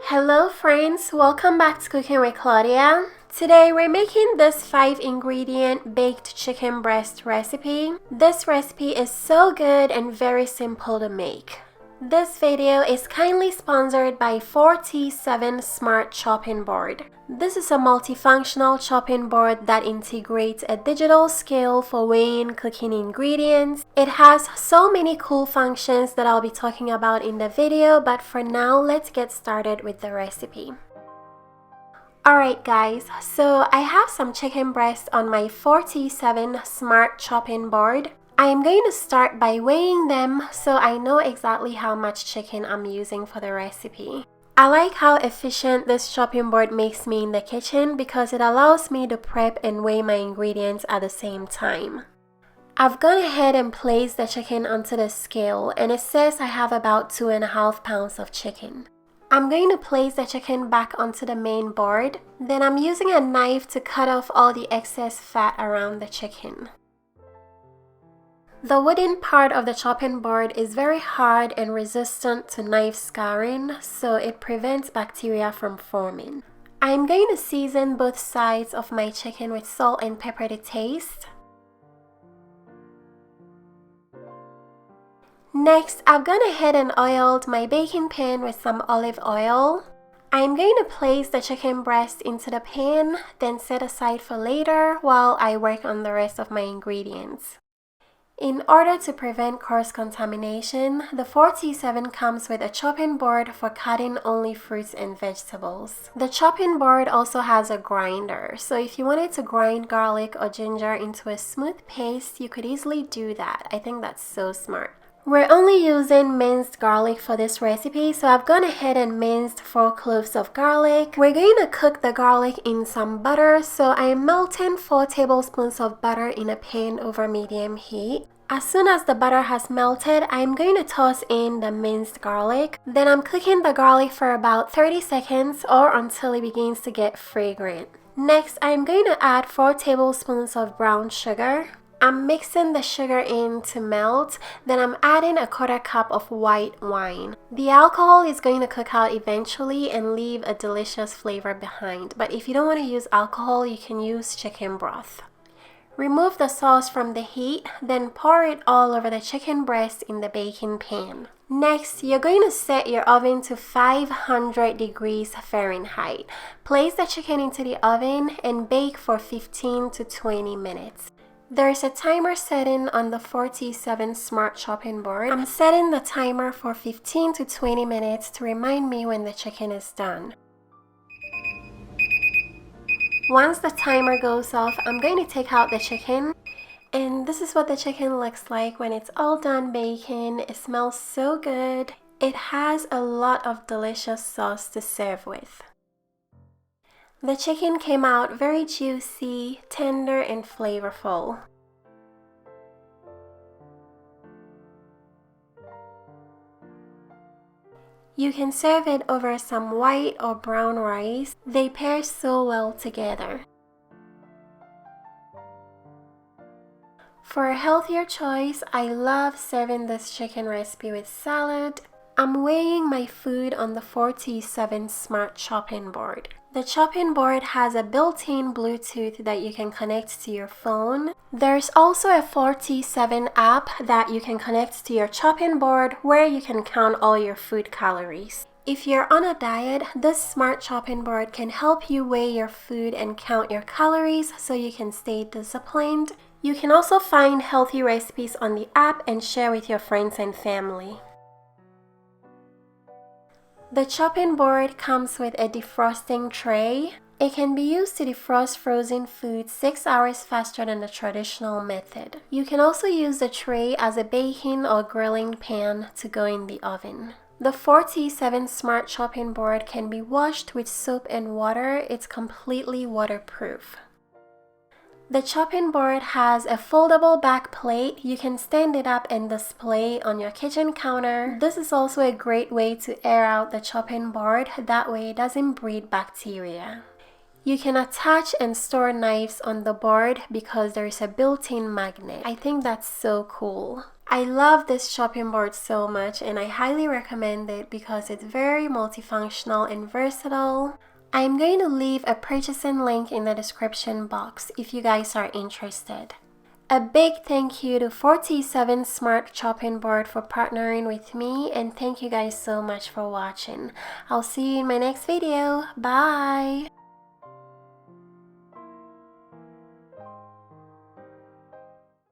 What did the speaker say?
Hello friends, welcome back to Cooking with Claudia. Today we're making this 5-ingredient baked chicken breast recipe. This recipe is so good and very simple to make. This video is kindly sponsored by 4T7 Smart Chopping Board. This is a multifunctional chopping board that integrates a digital scale for weighing cooking ingredients. It has so many cool functions that I'll be talking about in the video, but for now, let's get started with the recipe. Alright guys, so I have some chicken breast on my 4T7 Smart Chopping Board. I am going to start by weighing them so I know exactly how much chicken I'm using for the recipe. I like how efficient this chopping board makes me in the kitchen because it allows me to prep and weigh my ingredients at the same time. I've gone ahead and placed the chicken onto the scale and it says I have about 2.5 pounds of chicken. I'm going to place the chicken back onto the main board, then I'm using a knife to cut off all the excess fat around the chicken. The wooden part of the chopping board is very hard and resistant to knife scarring, so it prevents bacteria from forming. I'm going to season both sides of my chicken with salt and pepper to taste. Next, I've gone ahead and oiled my baking pan with some olive oil. I'm going to place the chicken breast into the pan, then set aside for later while I work on the rest of my ingredients. In order to prevent cross-contamination, the 4T7 comes with a chopping board for cutting only fruits and vegetables. The chopping board also has a grinder, so if you wanted to grind garlic or ginger into a smooth paste, you could easily do that. I think that's so smart. We're only using minced garlic for this recipe, so I've gone ahead and minced 4 cloves of garlic. We're going to cook the garlic in some butter, so I'm melting 4 tablespoons of butter in a pan over medium heat. As soon as the butter has melted, I'm going to toss in the minced garlic. Then I'm cooking the garlic for about 30 seconds or until it begins to get fragrant. Next, I'm going to add 4 tablespoons of brown sugar. I'm mixing the sugar in to melt, then I'm adding a 1/4 cup of white wine. The alcohol is going to cook out eventually and leave a delicious flavor behind, but if you don't want to use alcohol, you can use chicken broth. Remove the sauce from the heat, then pour it all over the chicken breast in the baking pan. Next, you're going to set your oven to 500 degrees Fahrenheit. Place the chicken into the oven and bake for 15 to 20 minutes. There's a timer setting on the 4T7 Smart Chopping Board. I'm setting the timer for 15 to 20 minutes to remind me when the chicken is done. Once the timer goes off, I'm going to take out the chicken. And this is what the chicken looks like when it's all done baking. It smells so good. It has a lot of delicious sauce to serve with. The chicken came out very juicy, tender, and flavorful. You can serve it over some white or brown rice. They pair so well together. For a healthier choice, I love serving this chicken recipe with salad. I'm weighing my food on the 4T7 Smart Chopping Board. The chopping board has a built-in Bluetooth that you can connect to your phone. There's also a 4T7 app that you can connect to your chopping board where you can count all your food calories. If you're on a diet, this smart chopping board can help you weigh your food and count your calories so you can stay disciplined. You can also find healthy recipes on the app and share with your friends and family. The chopping board comes with a defrosting tray. It can be used to defrost frozen food 6 hours faster than the traditional method. You can also use the tray as a baking or grilling pan to go in the oven. The 4T7 Smart Chopping Board can be washed with soap and water. It's completely waterproof. The chopping board has a foldable back plate. You can stand it up and display on your kitchen counter. This is also a great way to air out the chopping board. That way it doesn't breed bacteria. You can attach and store knives on the board because there is a built-in magnet. I think that's so cool. I love this chopping board so much and I highly recommend it because it's very multifunctional and versatile. I'm going to leave a purchasing link in the description box if you guys are interested. A big thank you to 47 Smart Chopping Board for partnering with me, and thank you guys so much for watching. I'll see you in my next video. Bye!